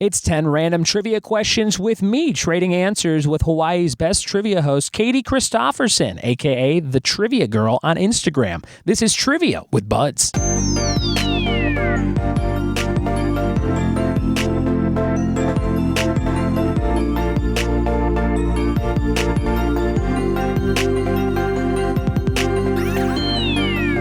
It's 10 random trivia questions with me, trading answers with Hawaii's best trivia host, Katie Christopherson, a.k.a. The Trivia Girl on Instagram. This is Trivia with Buds.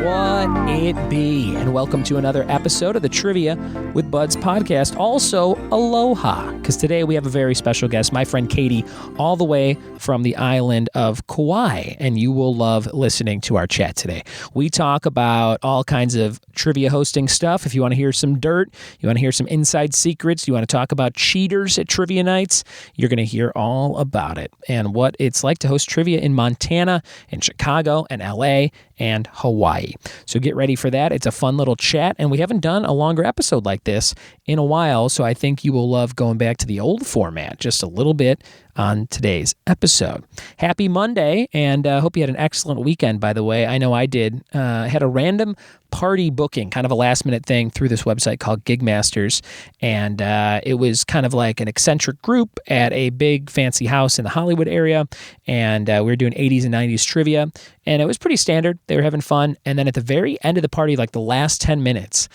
What it be? And welcome to another episode of the Trivia with Buds podcast. Also, aloha, because today we have a very special guest, my friend Katie, all the way from the island of Kauai, and you will love listening to our chat today. We talk about all kinds of trivia hosting stuff. If you want to hear some dirt, you want to hear some inside secrets, you want to talk about cheaters at trivia nights, you're going to hear all about it and what it's like to host trivia in Montana, in Chicago, and LA, and Hawaii. So get ready for that. It's a fun little chat, and we haven't done a longer episode like this in a while, so I think you will love going back to the old format just a little bit on today's episode. Happy Monday, and hope you had an excellent weekend, by the way. I know I did. Had a random party booking, kind of a last-minute thing through this website called Gigmasters, and it was kind of like an eccentric group at a big fancy house in the Hollywood area, and we were doing 80s and 90s trivia, and it was pretty standard. They were having fun, and then at the very end of the party, like the last 10 minutes,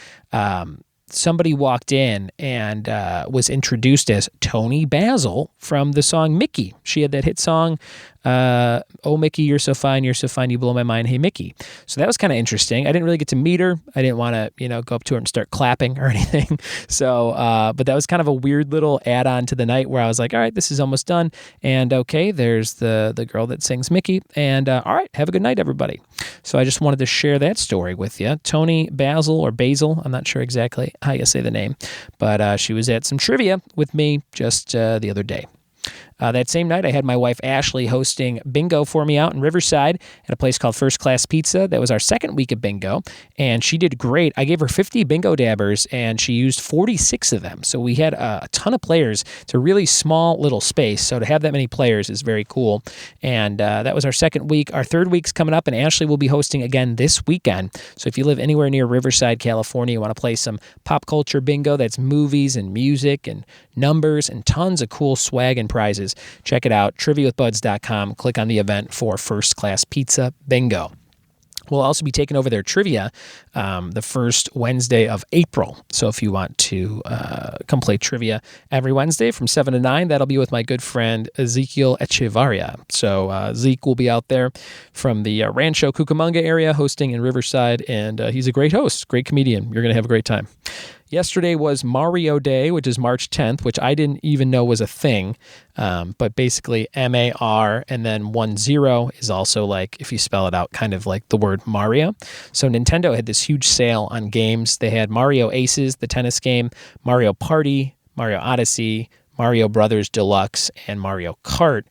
somebody walked in and was introduced as Toni Basil from the song Mickey. She had that hit song, Oh, Mickey, you're so fine, you blow my mind, hey, Mickey. So that was kind of interesting. I didn't really get to meet her. I didn't want to, go up to her and start clapping or anything. So, but that was kind of a weird little add-on to the night where I was like, all right, this is almost done. And okay, there's the girl that sings Mickey. And all right, have a good night, everybody. So I just wanted to share that story with you. Toni Basil or Basil, I'm not sure exactly how you say the name, but she was at some trivia with me just the other day. That same night, I had my wife Ashley hosting bingo for me out in Riverside at a place called First Class Pizza. That was our second week of bingo, and she did great. I gave her 50 bingo dabbers, and she used 46 of them. So we had a ton of players. It's a really small little space, so to have that many players is very cool. And that was our second week. Our third week's coming up, and Ashley will be hosting again this weekend. So if you live anywhere near Riverside, California, you want to play some pop culture bingo, that's movies and music and numbers and tons of cool swag and prizes. Check it out, triviawithbuds.com. Click on the event for First Class Pizza Bingo. We'll also be taking over their trivia the first Wednesday of April. So if you want to come play trivia every Wednesday from 7 to 9, that'll be with my good friend Ezekiel Echevarria. So Zeke will be out there from the Rancho Cucamonga area hosting in Riverside, and he's a great host, great comedian. You're going to have a great time. Yesterday was Mario Day, which is March 10th, which I didn't even know was a thing. But basically MAR and then 10 is also like, if you spell it out, kind of like the word Mario. So Nintendo had this huge sale on games. They had Mario Aces, the tennis game, Mario Party, Mario Odyssey, Mario Brothers Deluxe, and Mario Kart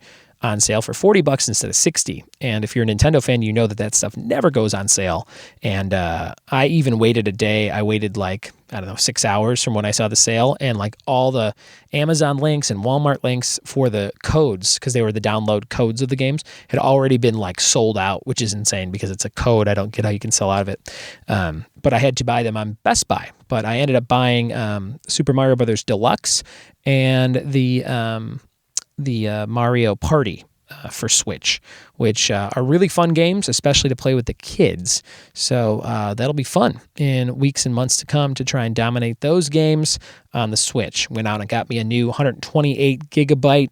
on sale for $40 instead of $60. And if you're a Nintendo fan, you know that stuff never goes on sale. And I even waited a day. I waited 6 hours from when I saw the sale, and all the Amazon links and Walmart links for the codes, because they were the download codes of the games, had already been sold out, which is insane because it's a code. I don't get how you can sell out of it. But I had to buy them on Best Buy. But I ended up buying Super Mario Brothers Deluxe and the Mario Party for Switch, which are really fun games, especially to play with the kids. So that'll be fun in weeks and months to come to try and dominate those games on the Switch. Went out and got me a new 128 gigabyte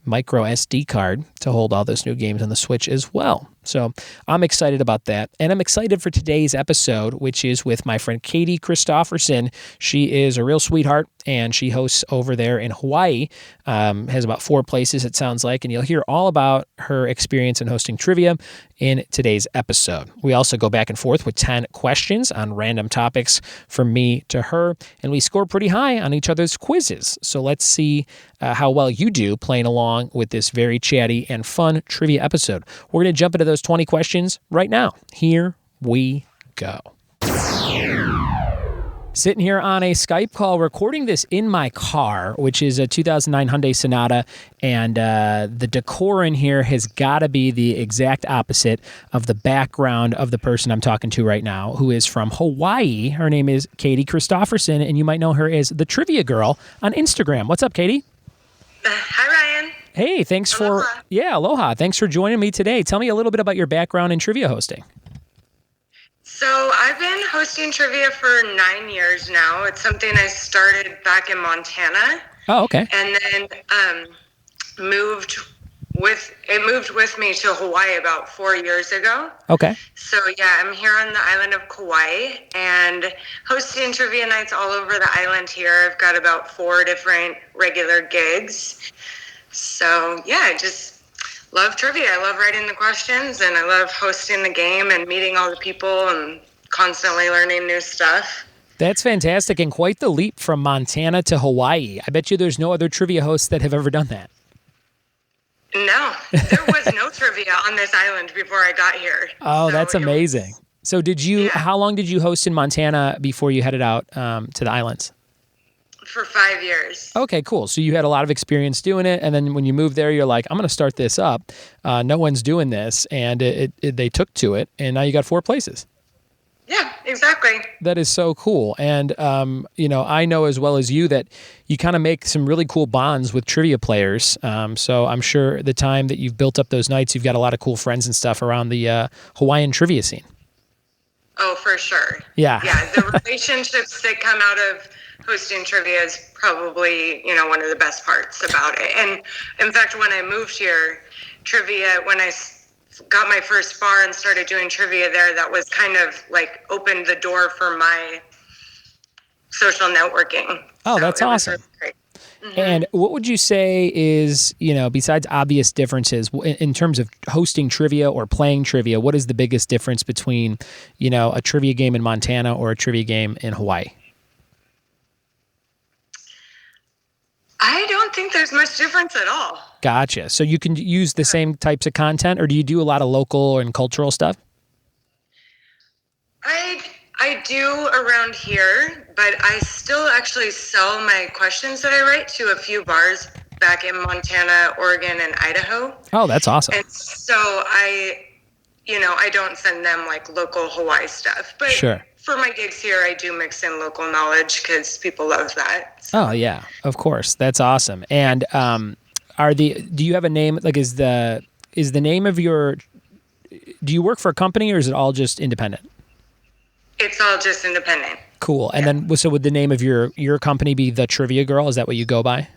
micro SD card to hold all those new games on the Switch as well. So I'm excited about that. And I'm excited for today's episode, which is with my friend Katie Christopherson. She is a real sweetheart, and she hosts over there in Hawaii. Has about 4 places, it sounds like. And you'll hear all about her experience in hosting trivia in today's episode. We also go back and forth with 10 questions on random topics from me to her. And we score pretty high on each other's quizzes. So let's see how well you do playing along with this very chatty and fun trivia episode. We're going to jump into those 20 questions right now. Here we go. Sitting here on a Skype call, recording this in my car, which is a 2009 Hyundai Sonata, and the decor in here has got to be the exact opposite of the background of the person I'm talking to right now, who is from Hawaii. Her name is Katie Christopherson, and you might know her as the Trivia Girl on Instagram. What's up, Katie? Hi, Ryan. Hey, thanks Aloha. Aloha. Thanks for joining me today. Tell me a little bit about your background in trivia hosting. So I've been hosting trivia for 9 years now. It's something I started back in Montana. Oh, okay. And then moved with me to Hawaii about 4 years ago. Okay. So yeah, I'm here on the island of Kauai and hosting trivia nights all over the island here. I've got about 4 different regular gigs. So yeah, I just love trivia. I love writing the questions, and I love hosting the game and meeting all the people and constantly learning new stuff. That's fantastic, and quite the leap from Montana to Hawaii. I bet you there's no other trivia hosts that have ever done that. No, there was no trivia on this island before I got here. Oh, that's amazing. So how long did you host in Montana before you headed out to the islands? For 5 years. Okay, cool. So you had a lot of experience doing it, and then when you moved there, you're like, I'm going to start this up. No one's doing this, and they took to it, and now you got 4 places. Yeah, exactly. That is so cool. And, I know as well as you that you kind of make some really cool bonds with trivia players. So I'm sure the time that you've built up those nights, you've got a lot of cool friends and stuff around the Hawaiian trivia scene. Oh, for sure. Yeah. Yeah, the relationships that come out of hosting trivia is probably, one of the best parts about it. And in fact, when I moved here, when I got my first bar and started doing trivia there, that was kind of like opened the door for my social networking. Oh, that's awesome. Really great. Mm-hmm. And what would you say is, besides obvious differences in terms of hosting trivia or playing trivia, what is the biggest difference between, a trivia game in Montana or a trivia game in Hawaii? I don't think there's much difference at all. Gotcha. So you can use the same types of content, or do you do a lot of local and cultural stuff? I do around here, but I still actually sell my questions that I write to a few bars back in Montana, Oregon, and Idaho. Oh, that's awesome. And so I don't send them like local Hawaii stuff, but sure. For my gigs here, I do mix in local knowledge because people love that. So. Oh yeah, of course. That's awesome. And do you have a name? Like, is the name of your? Do you work for a company or is it all just independent? It's all just independent. Cool. And then, so would the name of your company be The Trivia Girl? Is that what you go by?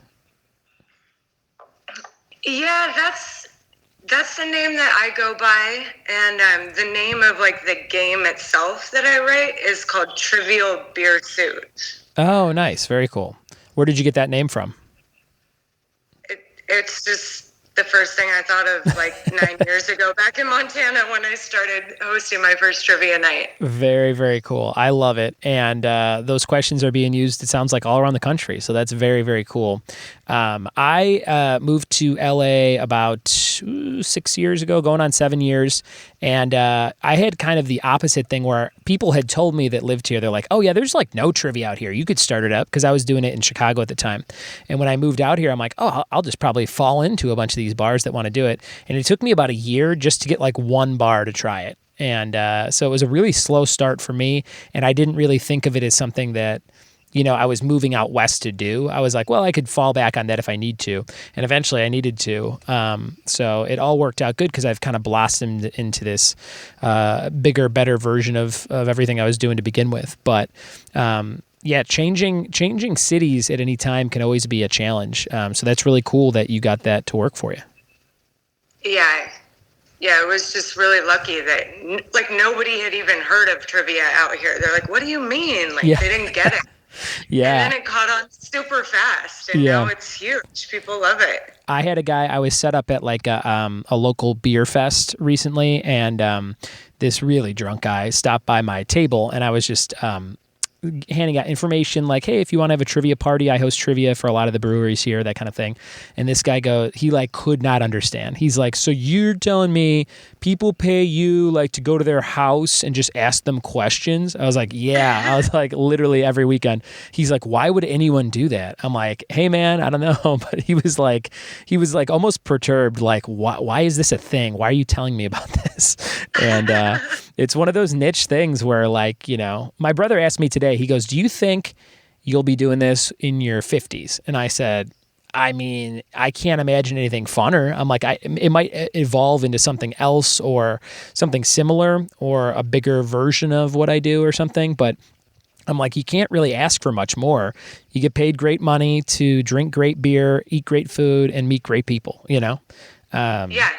Yeah, that's the name that I go by, and the name of like the game itself that I write is called Trivial Beer Suit. Oh, nice. Very cool. Where did you get that name from? It's just the first thing I thought of like 9 years ago back in Montana when I started hosting my first trivia night. Very, very cool. I love it. And those questions are being used, it sounds like, all around the country. So that's very, very cool. I moved to LA about 6 years ago, going on 7 years. And I had kind of the opposite thing where people had told me that lived here, they're like, oh yeah, there's like no trivia out here. You could start it up, because I was doing it in Chicago at the time. And when I moved out here, I'm like, oh, I'll just probably fall into a bunch of these bars that want to do it. And it took me about a year just to get like one bar to try it. And so it was a really slow start for me. And I didn't really think of it as something that, I was moving out west to do. I was like, well, I could fall back on that if I need to. And eventually I needed to. So it all worked out good because I've kind of blossomed into this bigger, better version of everything I was doing to begin with. But changing cities at any time can always be a challenge. So that's really cool that you got that to work for you. Yeah, it was just really lucky that like nobody had even heard of trivia out here. They're like, what do you mean? Like they didn't get it. Yeah. And then it caught on super fast, and now it's huge. People love it. I had a guy, I was set up at like a local beer fest recently, and this really drunk guy stopped by my table, and I was just handing out information like, hey, if you want to have a trivia party, I host trivia for a lot of the breweries here, that kind of thing. And this guy he like could not understand. He's like, so you're telling me people pay you like to go to their house and just ask them questions? I was like, yeah. I was like, literally every weekend. He's like, why would anyone do that? I'm like, hey man, I don't know. But he was like almost perturbed. Like, why is this a thing? Why are you telling me about this? And it's one of those niche things where, like, you know, my brother asked me today, he goes, do you think you'll be doing this in your 50s? And I said, I mean, I can't imagine anything funner. I'm like, it might evolve into something else or something similar or a bigger version of what I do or something. But I'm like, you can't really ask for much more. You get paid great money to drink great beer, eat great food, and meet great people, you know? Yeah.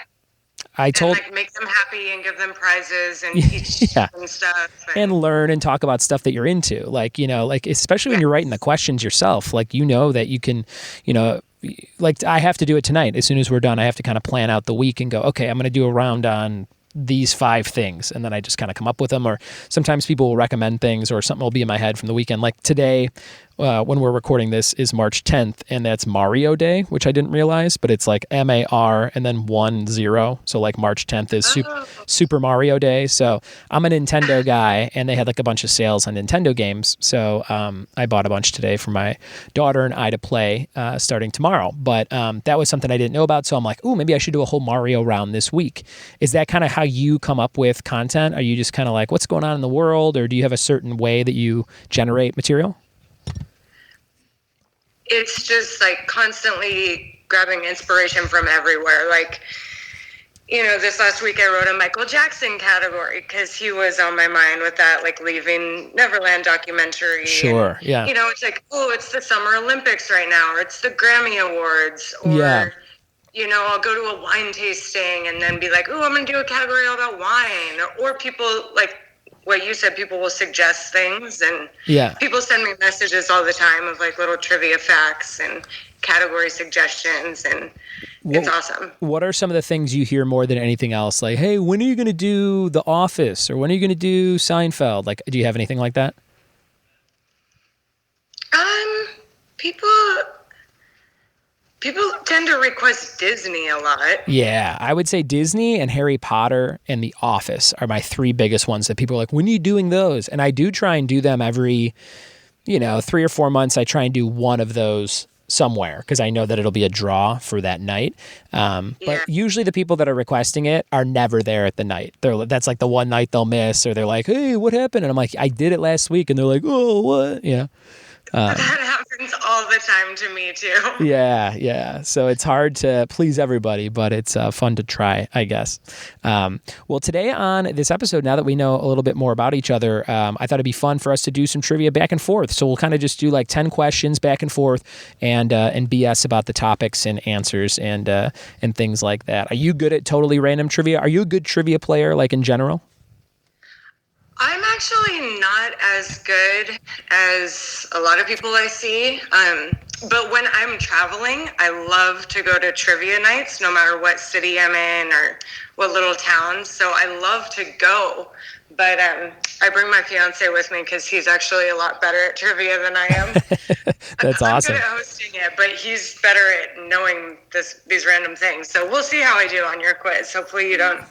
Like make them happy and give them prizes and teach them stuff. And learn and talk about stuff that you're into. Like, you know, like, especially when you're writing the questions yourself, like, you know, that you can, you know, like I have to do it tonight. As soon as we're done, I have to kind of plan out the week and go, okay, I'm going to do a round on these 5 things. And then I just kind of come up with them. Or sometimes people will recommend things or something will be in my head from the weekend. Like today, when we're recording this, is March 10th, and that's Mario Day, which I didn't realize, but it's like MAR and then 10. So like March 10th is Super Mario Day. So I'm a Nintendo guy, and they had like a bunch of sales on Nintendo games. So I bought a bunch today for my daughter and I to play starting tomorrow. But that was something I didn't know about. So I'm like, ooh, maybe I should do a whole Mario round this week. Is that kind of how you come up with content? Are you just kind of like, what's going on in the world? Or do you have a certain way that you generate material? It's just like constantly grabbing inspiration from everywhere. Like, you know, this last week I wrote a Michael Jackson category because he was on my mind with that, like, Leaving Neverland documentary. Sure, and, yeah. You know, it's like, oh, it's the Summer Olympics right now, or it's the Grammy Awards, or, you know, I'll go to a wine tasting and then be like, oh, I'm going to do a category all about wine. Or people, like what you said, people will suggest things, and people send me messages all the time of like little trivia facts and category suggestions, and it's awesome. What are some of the things you hear more than anything else? Like, hey, when are you going to do The Office, or when are you going to do Seinfeld? Like, do you have anything like that? People tend to request Disney a lot. Yeah, I would say Disney and Harry Potter and The Office are my 3 biggest ones that people are like, when are you doing those? And I do try and do them every, 3 or 4 months. I try and do one of those somewhere because I know that it'll be a draw for that night. But usually the people that are requesting it are never there at the night. That's like the one night they'll miss, or they're like, hey, what happened? And I'm like, I did it last week. And they're like, oh, what? Yeah. That happens all the time to me too. Yeah. So it's hard to please everybody, but it's fun to try, I guess. Well, today on this episode, now that we know a little bit more about each other, I thought it'd be fun for us to do some trivia back and forth. So we'll kind of just do like 10 questions back and forth and BS about the topics and answers and things like that. Are you good at totally random trivia? Are you a good trivia player, like in general? I'm actually not as good as a lot of people I see. But when I'm traveling, I love to go to trivia nights, no matter what city I'm in or what little town. So I love to go. But I bring my fiance with me because he's actually a lot better at trivia than I am. That's awesome. I'm good at hosting it, but he's better at knowing these random things. So we'll see how I do on your quiz. Hopefully you don't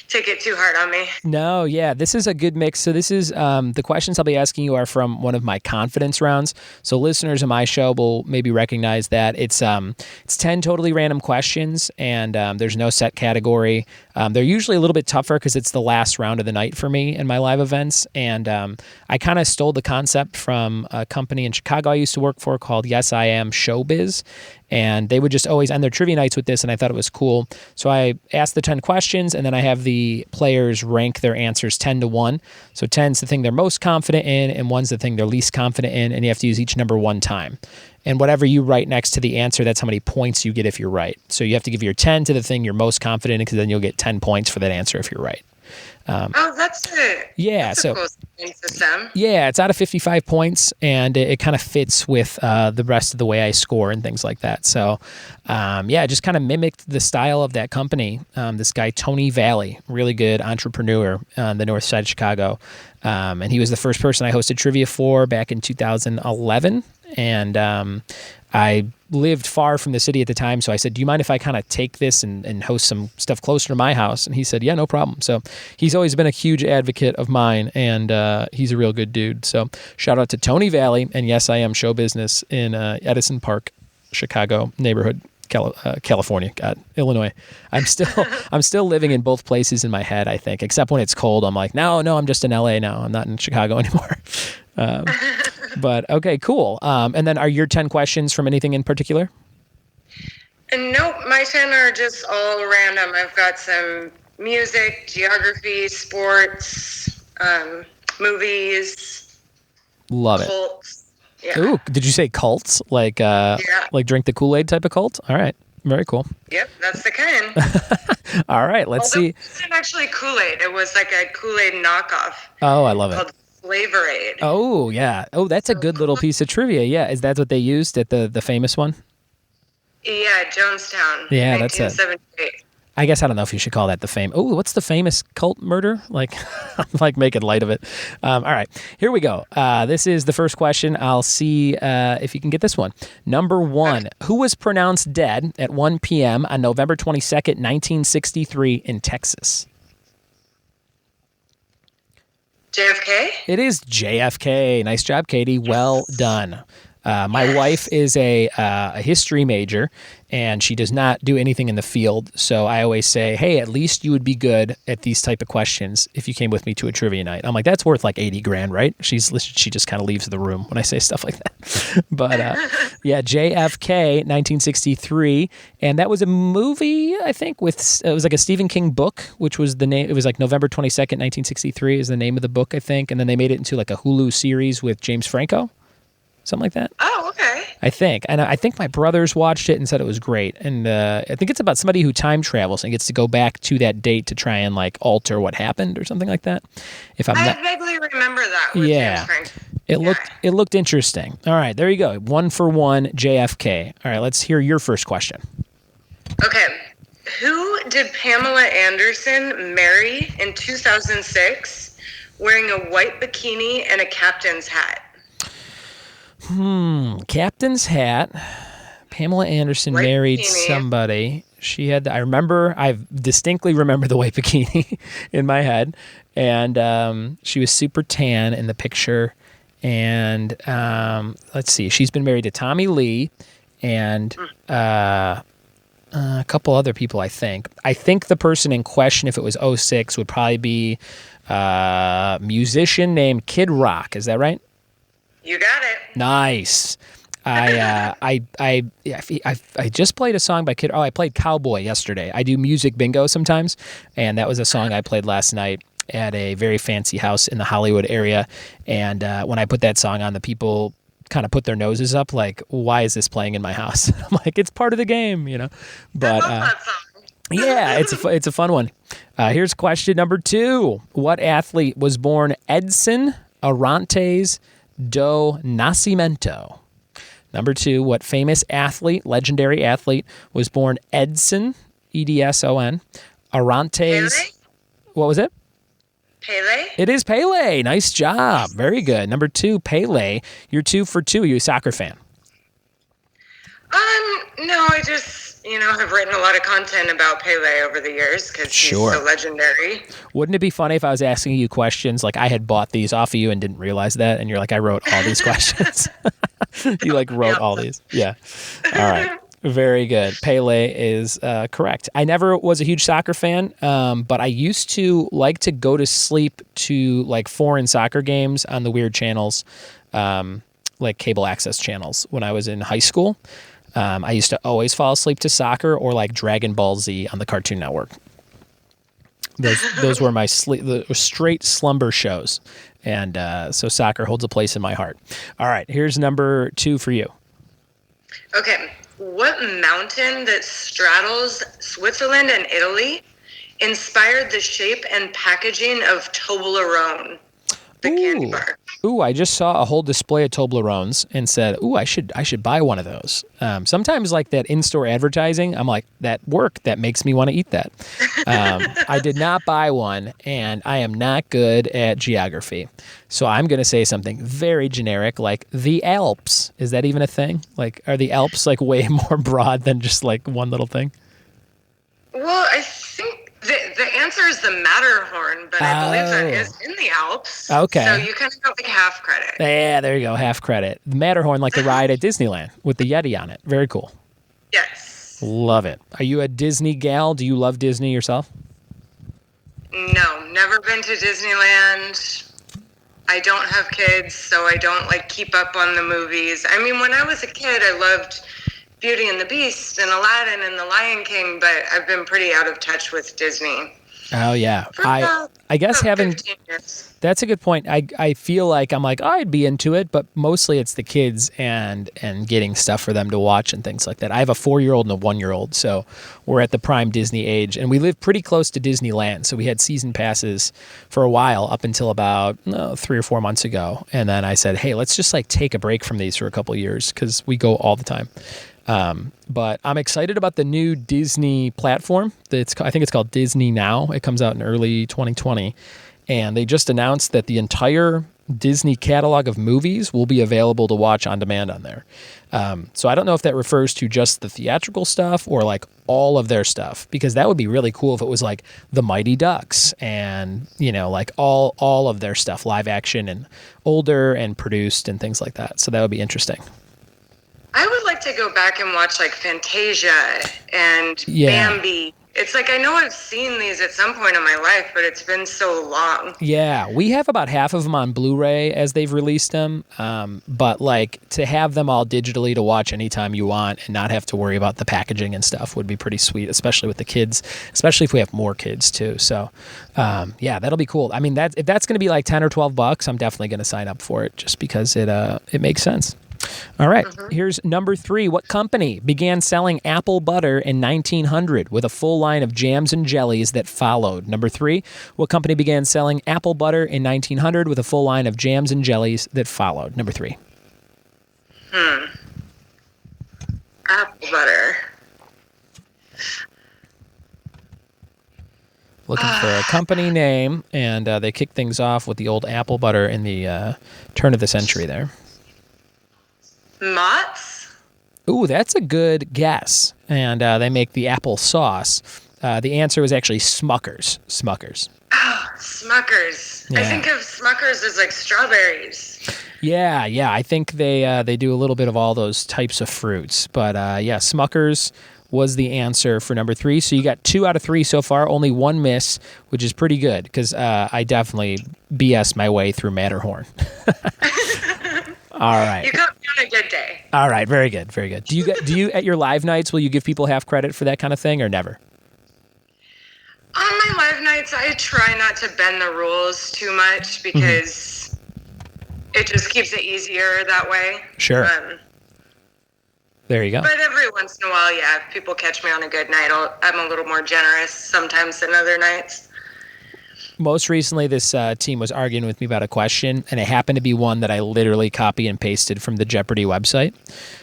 take it too hard on me. No, yeah, this is a good mix. So this is the questions I'll be asking you are from one of my confidence rounds. So listeners of my show will maybe recognize that it's 10 totally random questions, and there's no set category. They're usually a little bit tougher because it's the last round of the night for me in my live events, and I kind of stole the concept from a company in Chicago I used to work for called Yes I Am Showbiz. And they would just always end their trivia nights with this, and I thought it was cool. So I asked the 10 questions, and then I have the players rank their answers 10 to 1. So 10 is the thing they're most confident in, and 1's the thing they're least confident in, and you have to use each number 1 time. And whatever you write next to the answer, that's how many points you get if you're right. So you have to give your 10 to the thing you're most confident in, because then you'll get 10 points for that answer if you're right. That's it. Yeah, that's so cool. point system. Yeah, it's out of 55 points, and it kind of fits with the rest of the way I score and things like that. So, yeah, it just kind of mimicked the style of that company. This guy, Tony Valley, really good entrepreneur on the north side of Chicago. And he was the first person I hosted trivia for back in 2011. And I lived far from the city at the time, so I said, do you mind if I kind of take this and host some stuff closer to my house? And he said, yeah, no problem. So he's always been a huge advocate of mine, and he's a real good dude. So shout out to Tony Valley, and yes, I am show business in Edison Park, Chicago neighborhood, California, Illinois. I'm still living in both places in my head, I think, except when it's cold. I'm like, no, I'm just in LA now. I'm not in Chicago anymore. But okay, cool. And then are your 10 questions from anything in particular? Nope, my 10 are just all random. I've got some music, geography, sports, movies. Love cults. Yeah. Ooh, did you say cults? Like like drink the Kool-Aid type of cult? All right. Very cool. Yep, that's the kind. All right, let's see. It wasn't actually Kool-Aid. It was like a Kool-Aid knockoff. Oh, I love it. Flavor Aid. Oh, yeah. Oh, that's a good little piece of trivia. Yeah. Is that what they used at the famous one? Yeah, Jonestown. Yeah, that's it. I guess I don't know if you should call that the fame. Oh, what's the famous cult murder? Like, I'm like making light of it. All right, here we go. This is the first question. I'll see if you can get this one. Number one, who was pronounced dead at 1 p.m. on November 22nd, 1963 in Texas? JFK? It is JFK. Nice job, Katie. Well done. My wife is a history major, and she does not do anything in the field. So I always say, hey, at least you would be good at these type of questions if you came with me to a trivia night. I'm like, that's worth like 80 grand, right? She just kind of leaves the room when I say stuff like that. But yeah, JFK, 1963. And that was a movie, I think, it was like a Stephen King book, which was the name. It was like November 22nd, 1963 is the name of the book, I think. And then they made it into like a Hulu series with James Franco. Something like that. Oh, okay. I think. And I think my brothers watched it and said it was great. And I think it's about somebody who time travels and gets to go back to that date to try and like alter what happened or something like that. I vaguely remember that with James Franco. It looked interesting. All right, there you go. 1 for 1, JFK. All right, let's hear your first question. Okay. Who did Pamela Anderson marry in 2006 wearing a white bikini and a captain's hat? Captain's hat. Pamela Anderson white married bikini. Somebody. She had, I distinctly remember the white bikini in my head. And she was super tan in the picture. And let's see, she's been married to Tommy Lee and a couple other people, I think. I think the person in question, if it was 06, would probably be a musician named Kid Rock. Is that right? You got it. Nice. I just played a song by Kid. Oh, I played Cowboy yesterday. I do music bingo sometimes, and that was a song I played last night at a very fancy house in the Hollywood area. And when I put that song on, the people kind of put their noses up, like, "Why is this playing in my house?" I'm like, "It's part of the game, you know." But I love that song. yeah, it's a fun one. Here's question number 2. What athlete was born Edson Arantes do Nascimento? Number 2, what famous athlete, legendary athlete, was born Edson, Edson, Arantes? Pele? What was it? Pele? It is Pele. Nice job. Very good. Number 2, Pele. You're 2 for 2. You're a soccer fan. No, I just, have written a lot of content about Pele over the years because he's so legendary. Wouldn't it be funny if I was asking you questions like I had bought these off of you and didn't realize that, and you're like, I wrote all these questions. You wrote all these. Yeah. All right. Very good. Pele is correct. I never was a huge soccer fan, but I used to like to go to sleep to foreign soccer games on the weird channels, like cable access channels when I was in high school. I used to always fall asleep to soccer or Dragon Ball Z on the Cartoon Network. Those were my straight slumber shows. And so soccer holds a place in my heart. All right, here's number 2 for you. Okay. What mountain that straddles Switzerland and Italy inspired the shape and packaging of Toblerone? the candy bar. Ooh, I just saw a whole display of Toblerones and said, ooh, I should buy one of those. Sometimes like that in-store advertising, I'm like, that makes me want to eat that. I did not buy one, and I am not good at geography. So I'm going to say something very generic, like the Alps. Is that even a thing? Like, are the Alps like way more broad than just like one little thing? Well, I think the answer is the Matterhorn, but I believe that is in the Alps. Okay. So you kind of got like half credit. Yeah, there you go, half credit. The Matterhorn, like the ride at Disneyland with the Yeti on it. Very cool. Yes. Love it. Are you a Disney gal? Do you love Disney yourself? No, never been to Disneyland. I don't have kids, so I don't like keep up on the movies. I mean, when I was a kid, I loved Beauty and the Beast and Aladdin and The Lion King, but I've been pretty out of touch with Disney. Oh yeah, I guess having 15 years. That's a good point. I feel like I'm like, oh, I'd be into it, but mostly it's the kids and getting stuff for them to watch and things like that. I have a 4-year-old and a 1-year-old, so we're at the prime Disney age, and we live pretty close to Disneyland, so we had season passes for a while up until about 3 or 4 months ago, and then I said, hey, let's just like take a break from these for a couple of years because we go all the time. But I'm excited about the new Disney platform. I think it's called Disney Now. It comes out in early 2020. And they just announced that the entire Disney catalog of movies will be available to watch on demand on there. So I don't know if that refers to just the theatrical stuff or like all of their stuff, because that would be really cool if it was like the Mighty Ducks and, like all of their stuff, live action and older and produced and things like that. So that would be interesting. I would like to go back and watch like Fantasia and Bambi. It's like I know I've seen these at some point in my life, but it's been so long. Yeah, we have about half of them on Blu-ray as they've released them, but like to have them all digitally to watch anytime you want and not have to worry about the packaging and stuff would be pretty sweet, especially with the kids, especially if we have more kids too. So that'll be cool. I mean, if that's going to be like $10 or $12, I'm definitely going to sign up for it just because it makes sense. All right, Here's number 3. What company began selling apple butter in 1900 with a full line of jams and jellies that followed? Number 3. What company began selling apple butter in 1900 with a full line of jams and jellies that followed? Number 3. Apple butter. Looking for a company name, and they kicked things off with the old apple butter in the turn of the century there. Mott's? Ooh, that's a good guess. And they make the apple sauce. The answer was actually Smuckers. Oh, Smuckers. Yeah. I think of Smuckers as like strawberries. Yeah. I think they do a little bit of all those types of fruits. But Smuckers was the answer for number 3. So you got 2 out of 3 so far, only 1 miss, which is pretty good because I definitely BS'd my way through Matterhorn. All right. You got me on a good day. All right. Very good. Do you at your live nights, will you give people half credit for that kind of thing or never? On my live nights, I try not to bend the rules too much because it just keeps it easier that way. Sure. There you go. But every once in a while, if people catch me on a good night, I'm a little more generous sometimes than other nights. Most recently, this team was arguing with me about a question, and it happened to be one that I literally copy and pasted from the Jeopardy website.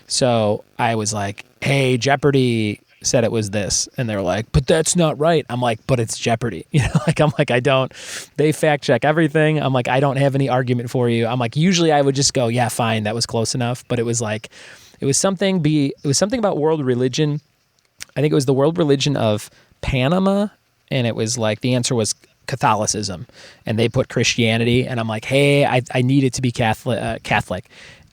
So I was like, hey, Jeopardy said it was this. And they were like, but that's not right. I'm like, but it's Jeopardy. They fact check everything. I'm like, I don't have any argument for you. I'm like, usually I would just go, yeah, fine, that was close enough. But it was something about world religion. I think it was the world religion of Panama. And it was like, the answer was Catholicism, and they put Christianity, and I'm like, hey, I need it to be Catholic.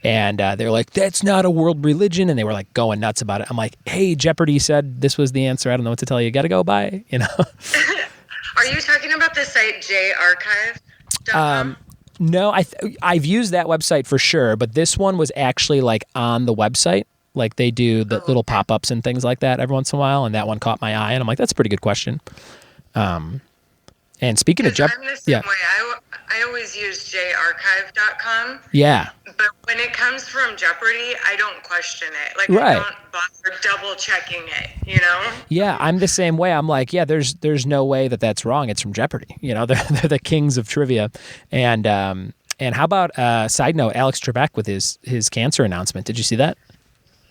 And they're like, that's not a world religion, and they were like going nuts about it. I'm like, hey, Jeopardy said this was the answer. I don't know what to tell you. Got to go by, Are you talking about the site jarchive.com? No, I've used that website for sure, but this one was actually like on the website. Like they do the little pop-ups and things like that every once in a while, and that one caught my eye, and I'm like, that's a pretty good question. And speaking of I'm the same way. I always use jarchive.com. Yeah. But when it comes from Jeopardy, I don't question it. Like, Right. I don't bother double checking it, you know? Yeah, I'm the same way. I'm like, yeah, there's no way that that's wrong. It's from Jeopardy. You know, they're the kings of trivia. And how about side note, Alex Trebek with his cancer announcement? Did you see that?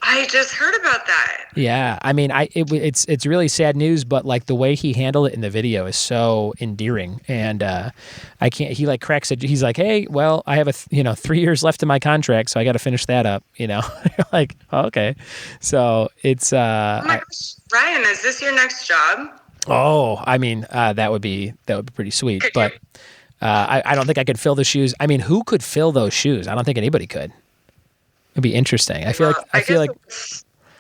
I just heard about that. Yeah, I mean, it's really sad news, but like the way he handled it in the video is so endearing, and I can't. He like cracks it. He's like, "Hey, well, I have 3 years left in my contract, so I got to finish that up." You know, like, oh, okay, so it's. Oh my gosh, Ryan, is this your next job? Oh, I mean, that would be pretty sweet, but I don't think I could fill the shoes. I mean, who could fill those shoes? I don't think anybody could. It'd be interesting. I feel like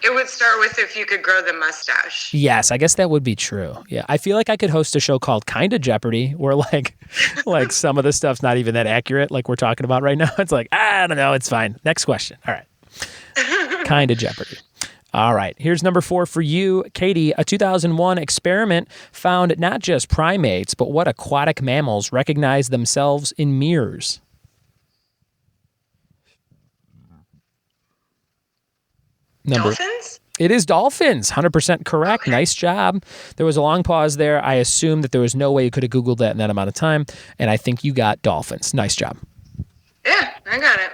it would start with if you could grow the mustache. Yes, I guess that would be true. Yeah, I feel like I could host a show called Kinda Jeopardy, where like some of the stuff's not even that accurate, like we're talking about right now. It's like, I don't know, it's fine. Next question. All right, Kinda Jeopardy. All right, here's number 4 for you, Katie. A 2001 experiment found not just primates, but what aquatic mammals recognize themselves in mirrors. Dolphins? It is dolphins. 100% correct. Okay. Nice job. There was a long pause there. I assumed that there was no way you could have Googled that in that amount of time, and I think you got dolphins. Nice job. Yeah, I got it.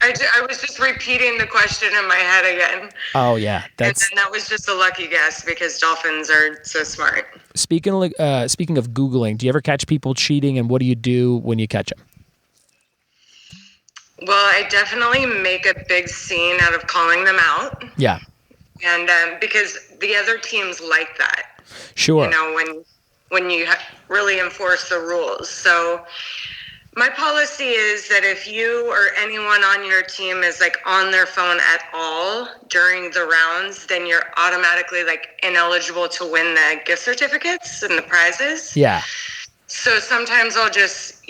I was just repeating the question in my head again. Oh, yeah. And that was just a lucky guess because dolphins are so smart. Speaking of Googling, do you ever catch people cheating, and what do you do when you catch them? Well, I definitely make a big scene out of calling them out. Yeah. And because the other teams like that. Sure. You know, when you really enforce the rules. So my policy is that if you or anyone on your team is like on their phone at all during the rounds, then you're automatically like ineligible to win the gift certificates and the prizes. Yeah. So sometimes I'll just,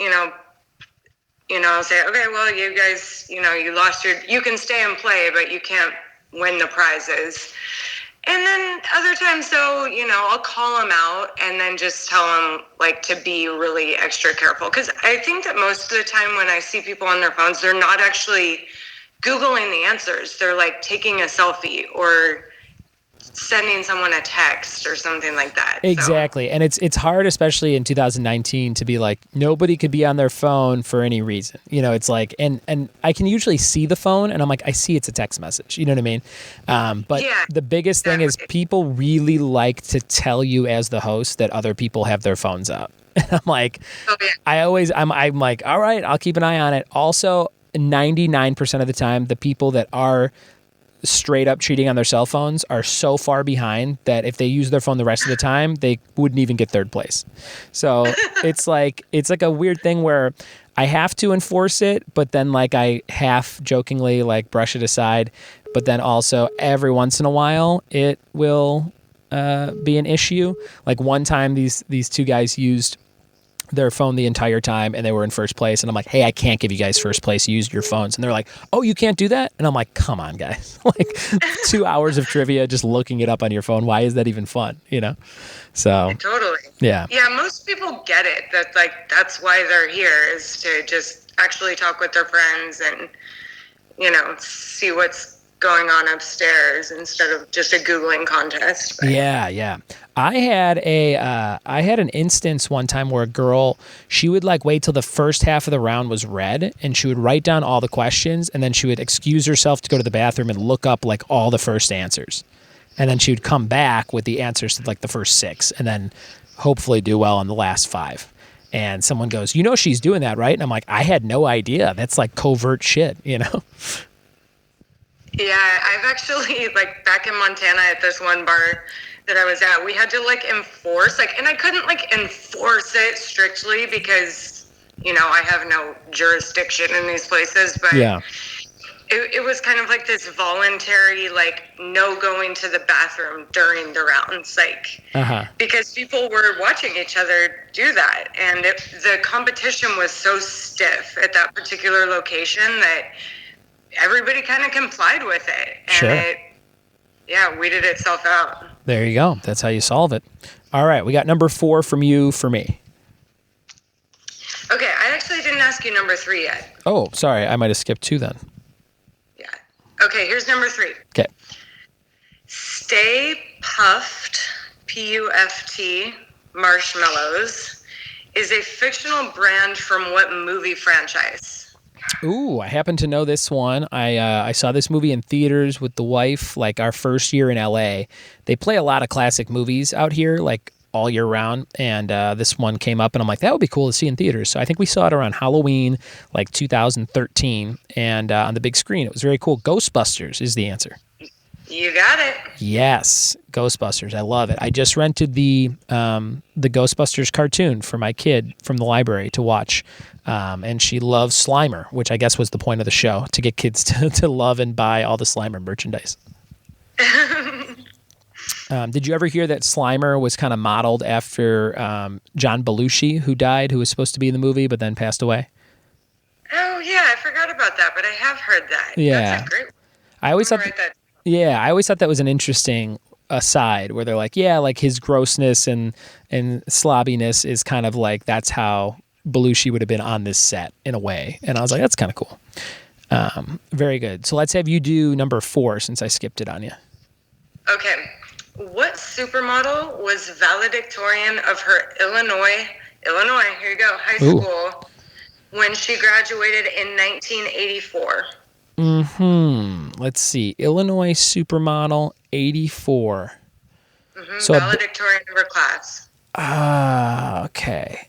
I'll say, okay, well, you guys, you lost you can stay and play, but you can't win the prizes. And then other times, though, I'll call them out and then just tell them, like, to be really extra careful. Because I think that most of the time when I see people on their phones, they're not actually Googling the answers. They're, like, taking a selfie or sending someone a text or something like that. Exactly. So. And it's hard, especially in 2019, to be like, nobody could be on their phone for any reason. It's like, and I can usually see the phone and I'm like, I see it's a text message. You know what I mean? But yeah, the biggest thing is people really like to tell you as the host that other people have their phones up. And I'm like, I'm like, all right, I'll keep an eye on it. Also, 99% of the time, the people that are straight up cheating on their cell phones are so far behind that if they use their phone the rest of the time, they wouldn't even get third place. So it's like a weird thing where I have to enforce it, but then like I half jokingly like brush it aside. But then also every once in a while it will be an issue. Like one time these two guys used their phone the entire time and they were in first place, and I'm like, hey, I can't give you guys first place, use your phones. And they're like, oh, you can't do that? And I'm like, come on, guys. Like 2 hours of trivia just looking it up on your phone, why is that even fun? So totally. Yeah, most people get it, that like that's why they're here, is to just actually talk with their friends and see what's going on upstairs instead of just a Googling contest. But. Yeah. I had an instance one time where a girl, she would like wait till the first half of the round was read and she would write down all the questions and then she would excuse herself to go to the bathroom and look up like all the first answers. And then she would come back with the answers to like the first 6 and then hopefully do well on the last 5. And someone goes, she's doing that, right? And I'm like, I had no idea. That's like covert shit, Yeah, I've actually, like, back in Montana at this one bar that I was at, we had to, like, enforce, like, and I couldn't, like, enforce it strictly because, I have no jurisdiction in these places, but yeah. It was kind of like this voluntary, like, no going to the bathroom during the rounds, like, because people were watching each other do that, and the competition was so stiff at that particular location that everybody kind of complied with it. And sure. it weeded itself out. There you go. That's how you solve it. All right. We got number 4 from you for me. Okay. I actually didn't ask you number 3 yet. Oh, sorry. I might have skipped 2 then. Yeah. Okay, here's number 3. Okay. Stay Puft, Puft, marshmallows is a fictional brand from what movie franchise? Ooh, I happen to know this one. I saw this movie in theaters with the wife, like our first year in LA. They play a lot of classic movies out here, like all year round. And this one came up, and I'm like, that would be cool to see in theaters. So I think we saw it around Halloween, like 2013, and on the big screen. It was very cool. Ghostbusters is the answer. You got it. Yes, Ghostbusters. I love it. I just rented the Ghostbusters cartoon for my kid from the library to watch, and she loves Slimer, which I guess was the point of the show, to get kids to love and buy all the Slimer merchandise. Did you ever hear that Slimer was kind of modeled after John Belushi, who died, who was supposed to be in the movie but then passed away? Oh, yeah, I forgot about that, but I have heard that. Yeah. That's a great one. I always thought that. Yeah, I always thought that was an interesting aside where they're like, yeah, like his grossness and slobbiness is kind of like that's how Belushi would have been on this set in a way. And I was like, that's kind of cool. Very good. So let's have you do number 4 since I skipped it on you. Okay. What supermodel was valedictorian of her Illinois, here you go, high school when she graduated in 1984? Let's see. Illinois supermodel, 84. So valedictorian of her class. Okay.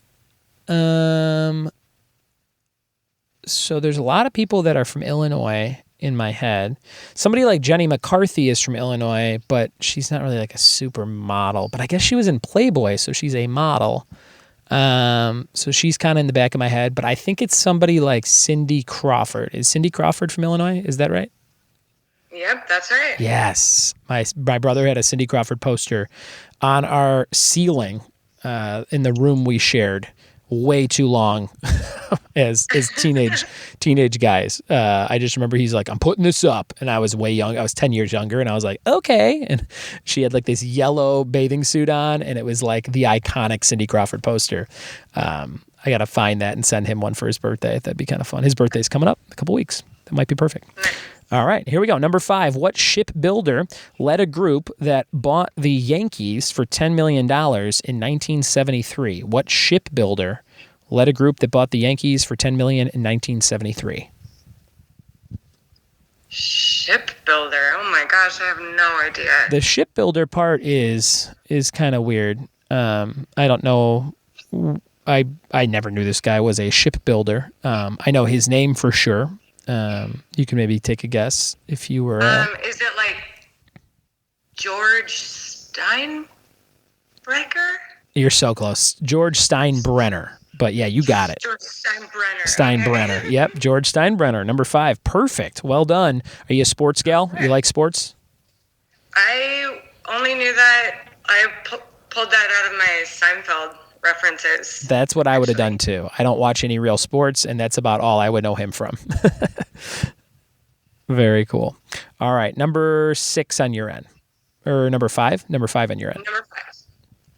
So there's a lot of people that are from Illinois in my head. Somebody like Jenny McCarthy is from Illinois, but she's not really like a supermodel. But I guess she was in Playboy, so she's a model. So she's kind of in the back of my head, but I think it's somebody like Cindy Crawford. Is Cindy Crawford from Illinois? Is that right? Yep, that's right. Yes. My brother had a Cindy Crawford poster on our ceiling in the room we shared way too long as teenage guys. I just remember he's like, I'm putting this up. And I was way young. I was 10 years younger. And I was like, okay. And she had like this yellow bathing suit on. And it was like the iconic Cindy Crawford poster. I got to find that and send him one for his birthday. That'd be kind of fun. His birthday's coming up in a couple weeks. That might be perfect. All right, here we go. Number 5, what shipbuilder led a group that bought the Yankees for $10 million in 1973? What shipbuilder led a group that bought the Yankees for $10 million in 1973? Shipbuilder? Oh my gosh, I have no idea. The shipbuilder part is kind of weird. I don't know. I never knew this guy was a shipbuilder. I know his name for sure. You can maybe take a guess if you were. Is it like George Steinbrecher? You're so close. George Steinbrenner. But yeah, you got it. George Steinbrenner. Steinbrenner. Okay. Yep, George Steinbrenner. Number 5. Perfect. Well done. Are you a sports gal? You like sports? I only knew that. I pulled that out of my Seinfeld references. That's what I would have done too. I don't watch any real sports, and that's about all I would know him from. Very cool. All right, number 6 on your end. Or number 5? Number 5 on your end. Number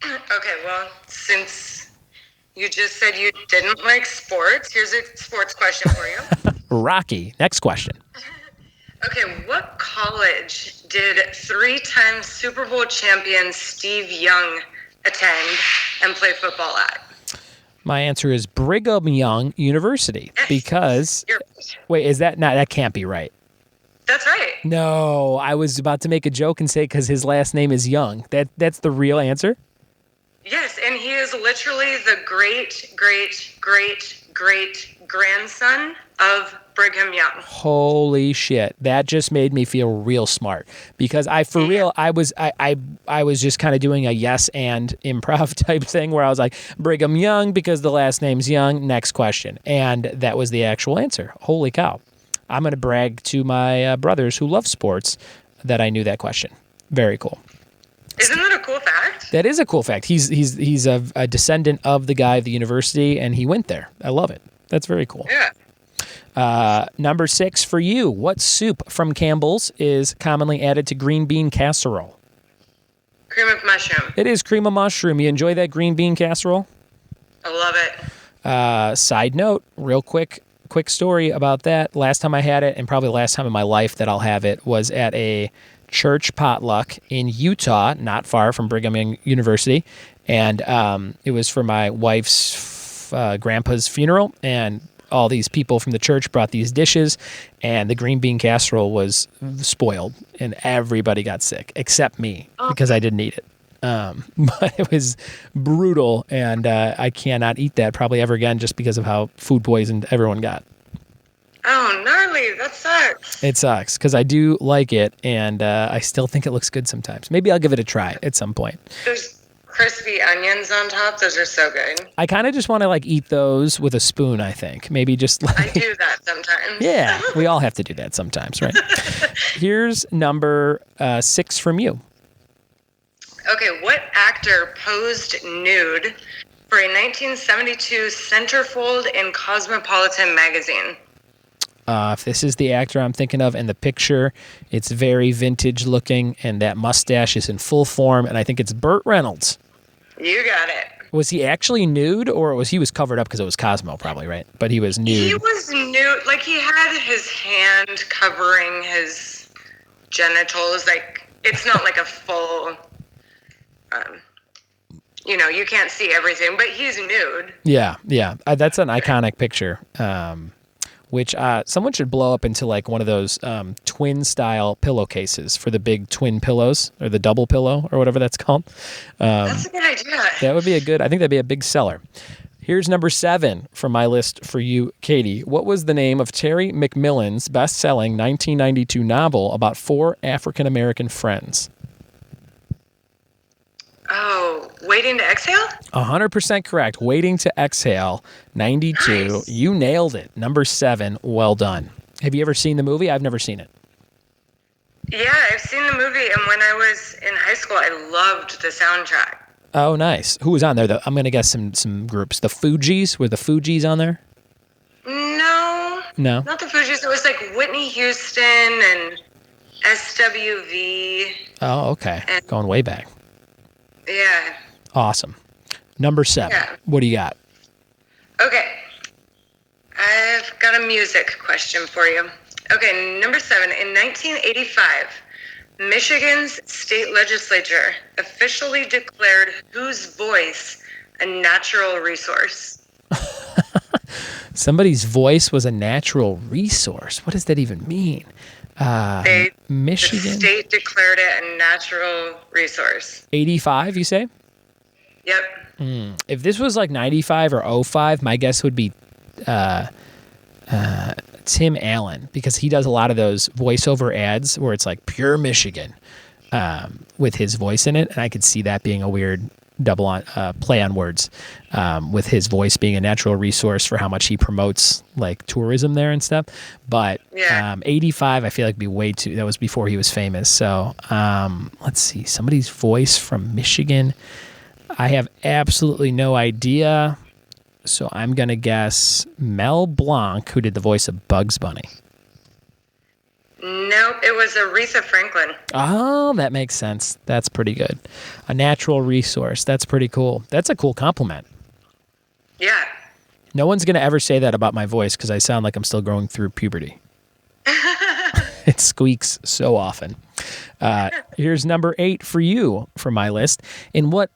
5. Okay, well, since you just said you didn't like sports, here's a sports question for you. Rocky. Next question. Okay, what college did 3-time Super Bowl champion Steve Young attend and play football at? My answer is Brigham Young University. Yes. Because, wait, is that not, that can't be right. That's right. No, I was about to make a joke and say because his last name is Young. That's the real answer? Yes, and he is literally the great-great-great-great-grandson of Brigham Young. Holy shit. That just made me feel real smart because I was just kind of doing a yes and improv type thing where I was like Brigham Young because the last name's Young. Next question. And that was the actual answer. Holy cow. I'm going to brag to my brothers who love sports that I knew that question. Very cool. Isn't that a cool fact? That is a cool fact. He's a descendant of the guy at the university, and he went there. I love it. That's very cool. Yeah. Number 6 for you. What soup from Campbell's is commonly added to green bean casserole? Cream of mushroom. It is cream of mushroom. You enjoy that green bean casserole? I love it. Side note, real quick story about that. Last time I had it, and probably the last time in my life that I'll have it, was at a church potluck in Utah, not far from Brigham Young University. And it was for my wife's grandpa's funeral, and all these people from the church brought these dishes, and the green bean casserole was spoiled, and everybody got sick except me because I didn't eat it. But it was brutal, and I cannot eat that probably ever again just because of how food poisoned everyone got. Oh, gnarly. That sucks. It sucks because I do like it, and I still think it looks good sometimes. Maybe I'll give it a try at some point. There's crispy onions on top. Those are so good. I kind of just want to like eat those with a spoon, I think. Maybe just like... I do that sometimes. Yeah, we all have to do that sometimes, right? Here's number 6 from you. Okay, what actor posed nude for a 1972 centerfold in Cosmopolitan magazine? If this is the actor I'm thinking of in the picture, it's very vintage looking, and that mustache is in full form, and I think it's Burt Reynolds. You got it. Was he actually nude, or was he covered up because it was Cosmo, probably, right? But he was nude. He was nude. Like, he had his hand covering his genitals. Like, it's not like a full... you can't see everything, but he's nude. Yeah. That's an iconic picture, which someone should blow up into like one of those twin-style pillowcases for the big twin pillows, or the double pillow, or whatever that's called. That's a good idea. That would be I think that'd be a big seller. Here's number 7 from my list for you, Katie. What was the name of Terry McMillan's best-selling 1992 novel about 4 African-American friends? Oh, Waiting to Exhale? 100% correct. Waiting to Exhale, 92. Nice. You nailed it. Number 7. Well done. Have you ever seen the movie? I've never seen it. Yeah, I've seen the movie, and when I was in high school, I loved the soundtrack. Oh, nice. Who was on there, though? I'm going to guess some groups. The Fugees? Were the Fugees on there? No. Not the Fugees. It was like Whitney Houston and SWV. Oh, okay. Going way back. Yeah. Awesome. Number 7. Yeah. What do you got? Okay. I've got a music question for you. Okay, number 7. In 1985, Michigan's state legislature officially declared whose voice a natural resource? Somebody's voice was a natural resource. What does that even mean? Michigan. The state declared it a natural resource. 85, you say? Yep. If this was like 95 or 05, my guess would be Tim Allen, because he does a lot of those voiceover ads where it's like pure Michigan with his voice in it, and I could see that being a weird double on play on words with his voice being a natural resource for how much he promotes like tourism there and stuff. But 85, I feel like would be way too. That was before he was famous. So let's see, somebody's voice from Michigan. I have absolutely no idea. So I'm gonna guess Mel Blanc, who did the voice of Bugs Bunny. Nope, it was Aretha Franklin. Oh, that makes sense. That's pretty good. A natural resource. That's pretty cool. That's a cool compliment. Yeah. No one's going to ever say that about my voice because I sound like I'm still going through puberty. It squeaks so often. Here's number 8 for you from my list. In what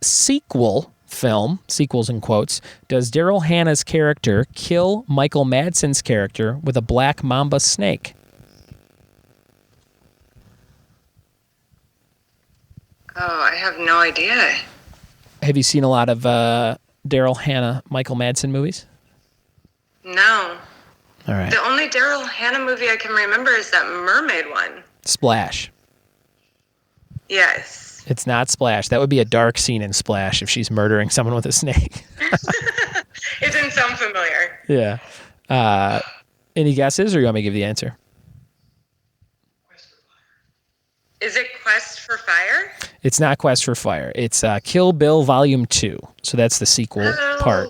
film, sequels in quotes, does Daryl Hannah's character kill Michael Madsen's character with a black mamba snake? Oh, I have no idea. Have you seen a lot of Daryl Hannah, Michael Madsen movies? No. All right. The only Daryl Hannah movie I can remember is that mermaid one. Splash. Yes. It's not Splash. That would be a dark scene in Splash if she's murdering someone with a snake. It didn't sound familiar. Yeah. Any guesses, or you want me to give the answer? Is it Quest for Fire? It's not Quest for Fire. It's Kill Bill Volume 2. So that's the sequel part.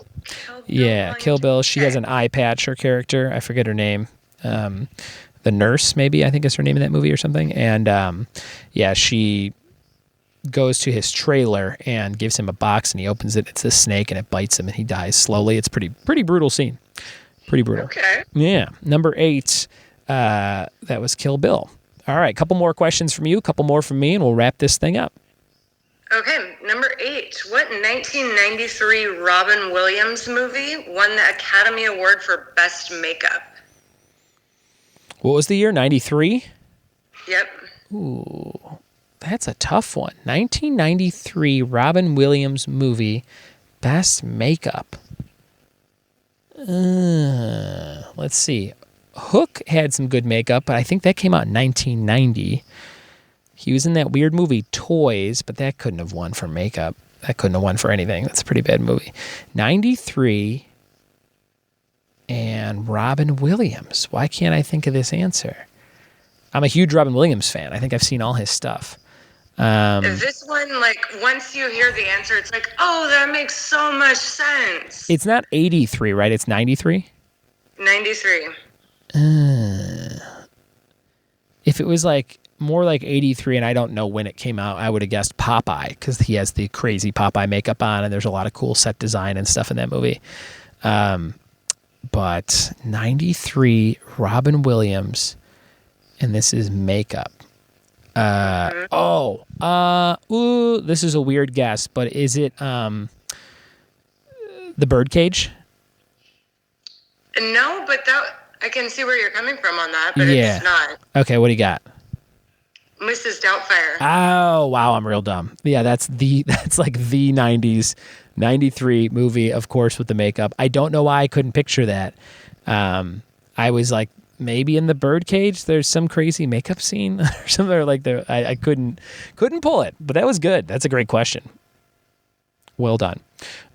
Kill Bill. She has an eye patch, her character. I forget her name. The nurse, maybe, I think is her name in that movie or something. And, goes to his trailer and gives him a box, and he opens it. It's a snake, and it bites him, and he dies slowly. It's pretty brutal scene. Pretty brutal. Okay. Yeah. Number 8, that was Kill Bill. All right, couple more questions from you, couple more from me, and we'll wrap this thing up. Okay, number 8. What 1993 Robin Williams movie won the Academy Award for Best Makeup? What was the year? 93? Yep. Ooh, that's a tough one. 1993 Robin Williams movie, Best Makeup. Let's see. Hook had some good makeup, but I think that came out in 1990. He was in that weird movie Toys, but that couldn't have won for makeup. That couldn't have won for anything. That's a pretty bad movie. 93 and Robin Williams. Why can't I think of this answer? I'm a huge Robin Williams fan. I think I've seen all his stuff. This one, like, once you hear the answer, it's like, oh, that makes so much sense. It's not 83, right? It's 93? 93. If it was like more like 83 and I don't know when it came out, I would have guessed Popeye because he has the crazy Popeye makeup on and there's a lot of cool set design and stuff in that movie. But 93 Robin Williams, and this is makeup. This is a weird guess, but is it The Birdcage? No, but I can see where you're coming from on that, but Yeah. It's not. Okay, what do you got? Mrs. Doubtfire. Oh, wow, I'm real dumb. Yeah, that's like the 90s, 93 movie, of course, with the makeup. I don't know why I couldn't picture that. I was like, maybe in The Birdcage there's some crazy makeup scene or something like that. I couldn't pull it, but that was good. That's a great question. Well done.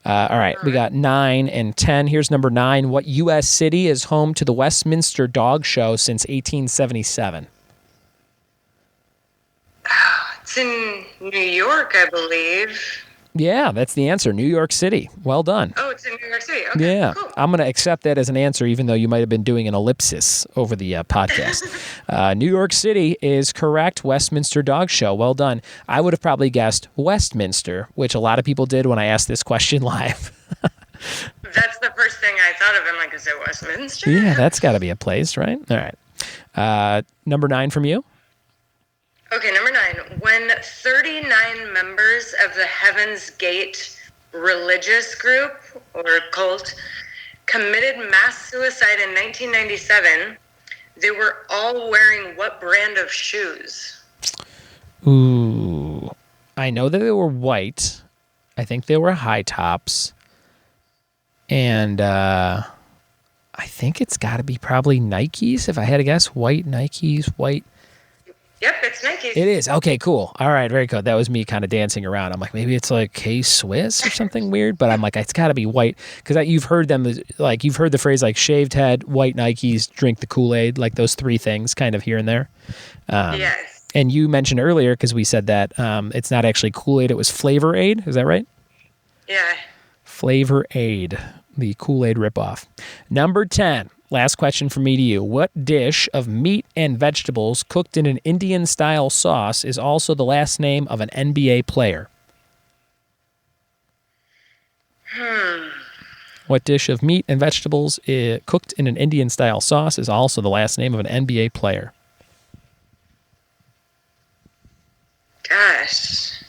All right, we got 9 and 10. Here's number 9. What U.S. city is home to the Westminster Dog Show since 1877? It's in New York, I believe. Yeah, that's the answer. New York City. Well done. Oh, it's in New York City. Okay, Yeah, cool. I'm going to accept that as an answer, even though you might have been doing an ellipsis over the podcast. New York City is correct. Westminster Dog Show. Well done. I would have probably guessed Westminster, which a lot of people did when I asked this question live. That's the first thing I thought of. I'm like, is it Westminster? Yeah, that's got to be a place, right? All right. Number 9 from you. Okay, number 9. When 39 members of the Heaven's Gate religious group or cult committed mass suicide in 1997, they were all wearing what brand of shoes? Ooh. I know that they were white. I think they were high tops. And I think it's got to be probably Nikes, if I had to guess. White Nikes, white. Yep, it's Nike. It is. Okay, cool. All right, very good. That was me kind of dancing around. I'm like, maybe it's like K-Swiss or something weird, but I'm like, it's got to be white because you've heard them, like you've heard the phrase like shaved head, white Nikes, drink the Kool-Aid, like those 3 things kind of here and there. Yes. And you mentioned earlier, because we said that it's not actually Kool-Aid, it was Flavor Aid. Is that right? Yeah. Flavor Aid, the Kool-Aid ripoff. Number 10. Last question from me to you. What dish of meat and vegetables cooked in an Indian-style sauce is also the last name of an NBA player? What dish of meat and vegetables cooked in an Indian-style sauce is also the last name of an NBA player? Gosh.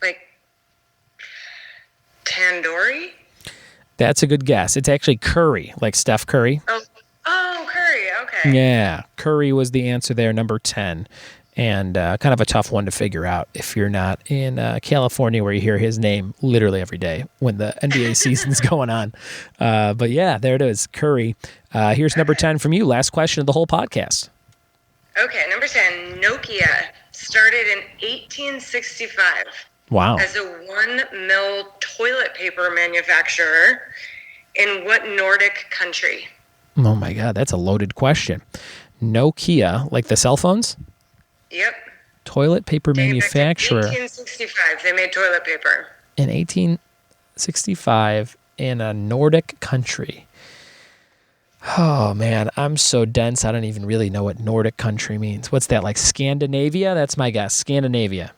Like tandoori? That's a good guess. It's actually curry, like Steph Curry. Oh, curry. Okay. Yeah, curry was the answer there, number 10. And kind of a tough one to figure out if you're not in California where you hear his name literally every day when the NBA season's going on. But yeah, there it is, curry. Here's number 10 from you. Last question of the whole podcast. Okay, number 10. Nokia started in 1865. Wow. As a 1-mil toilet paper manufacturer in what Nordic country? Oh my God, that's a loaded question. Nokia, like the cell phones? Yep. Toilet paper manufacturer. 1865, they made toilet paper. In 1865 in a Nordic country. Oh, man, I'm so dense. I don't even really know what Nordic country means. What's that, like Scandinavia? That's my guess. Scandinavia.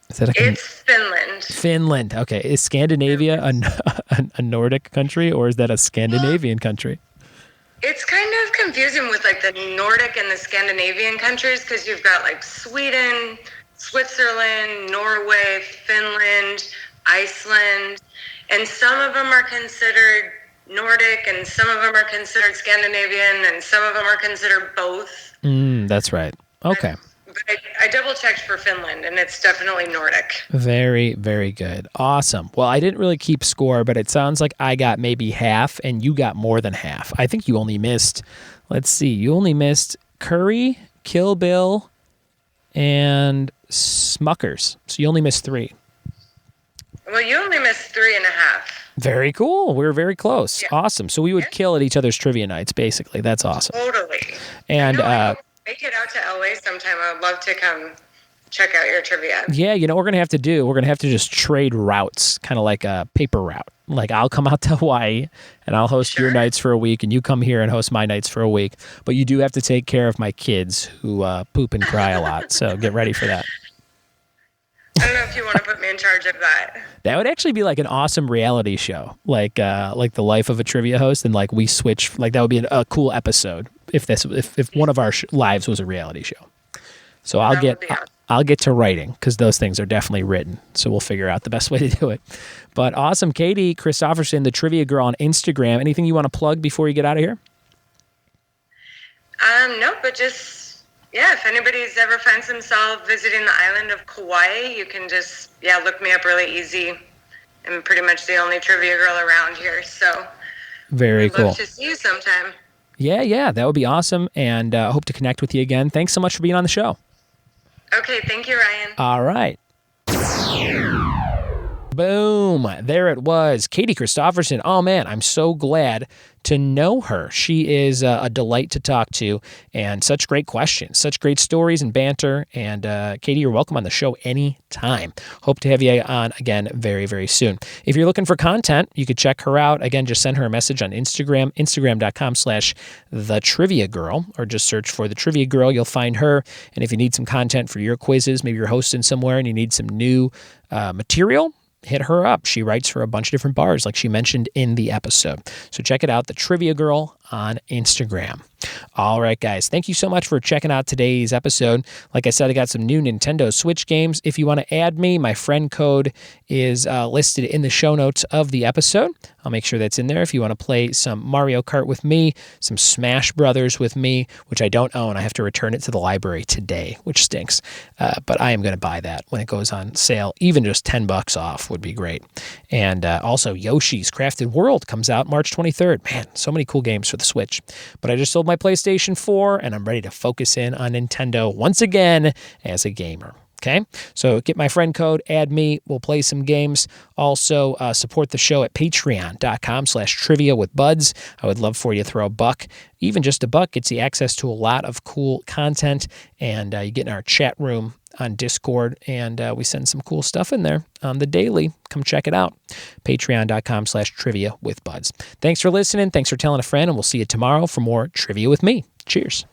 Is that It's Finland. Finland. Okay. Is Scandinavia a Nordic country, or is that a Scandinavian country? It's kind of confusing with like the Nordic and the Scandinavian countries because you've got like Sweden, Switzerland, Norway, Finland, Iceland, and some of them are considered Nordic and some of them are considered Scandinavian and some of them are considered both. That's right. Okay. But I double checked for Finland and it's definitely Nordic. Very, very good. Awesome. Well, I didn't really keep score, but it sounds like I got maybe half and you got more than half. I think you only missed, you only missed Curry, Kill Bill, and Smuckers. So you only missed 3. Well, you only missed 3.5. Very cool. We were very close. Yeah. Awesome. So we would kill at each other's trivia nights, basically. That's awesome. Totally. And make it out to LA sometime. I would love to come check out your trivia. Yeah, what we're going to have to do, we're going to have to just trade routes, kind of like a paper route. Like I'll come out to Hawaii and I'll host your nights for a week and you come here and host my nights for a week. But you do have to take care of my kids who poop and cry a lot. So get ready for that. I don't know if you want to put me in charge of that. That would actually be like an awesome reality show, like the life of a trivia host, and like we switch. Like that would be a cool episode if one of our lives was a reality show. So I'll get to writing because those things are definitely written. So we'll figure out the best way to do it. But awesome, Katie Christopherson, the Trivia Girl on Instagram. Anything you want to plug before you get out of here? No, but just. Yeah, if anybody's ever finds themselves visiting the island of Kauai, you can just, look me up really easy. I'm pretty much the only trivia girl around here, so very cool. Love to see you sometime. Yeah, that would be awesome, and I hope to connect with you again. Thanks so much for being on the show. Okay, thank you, Ryan. All right. Boom. There it was. Katie Christopherson. Oh, man, I'm so glad to know her. She is a delight to talk to and such great questions, such great stories and banter. And Katie, you're welcome on the show anytime. Hope to have you on again very, very soon. If you're looking for content, you could check her out. Again, just send her a message on Instagram, instagram.com/thetriviagirl, or just search for The Trivia Girl. You'll find her. And if you need some content for your quizzes, maybe you're hosting somewhere and you need some new material, hit her up. She writes for a bunch of different bars, like she mentioned in the episode. So check it out, The Trivia Girl on Instagram. All right, guys. Thank you so much for checking out today's episode. Like I said, I got some new Nintendo Switch games. If you want to add me, my friend code is listed in the show notes of the episode. I'll make sure that's in there if you want to play some Mario Kart with me, some Smash Brothers with me, which I don't own. I have to return it to the library today, which stinks. But I am going to buy that when it goes on sale. Even just $10 off would be great. And also Yoshi's Crafted World comes out March 23rd. Man, so many cool games for the Switch. But I just sold my PlayStation 4 and I'm ready to focus in on Nintendo once again as a gamer. Okay, so get my friend code, add me, we'll play some games. Also, support the show at patreon.com/trivia with buds. I would love for you to throw a buck. Even just a buck gets you access to a lot of cool content, and you get in our chat room on Discord, and we send some cool stuff in there on the daily. Come check it out. Patreon.com/trivia with buds. Thanks for listening. Thanks for telling a friend, and we'll see you tomorrow for more Trivia with me. Cheers.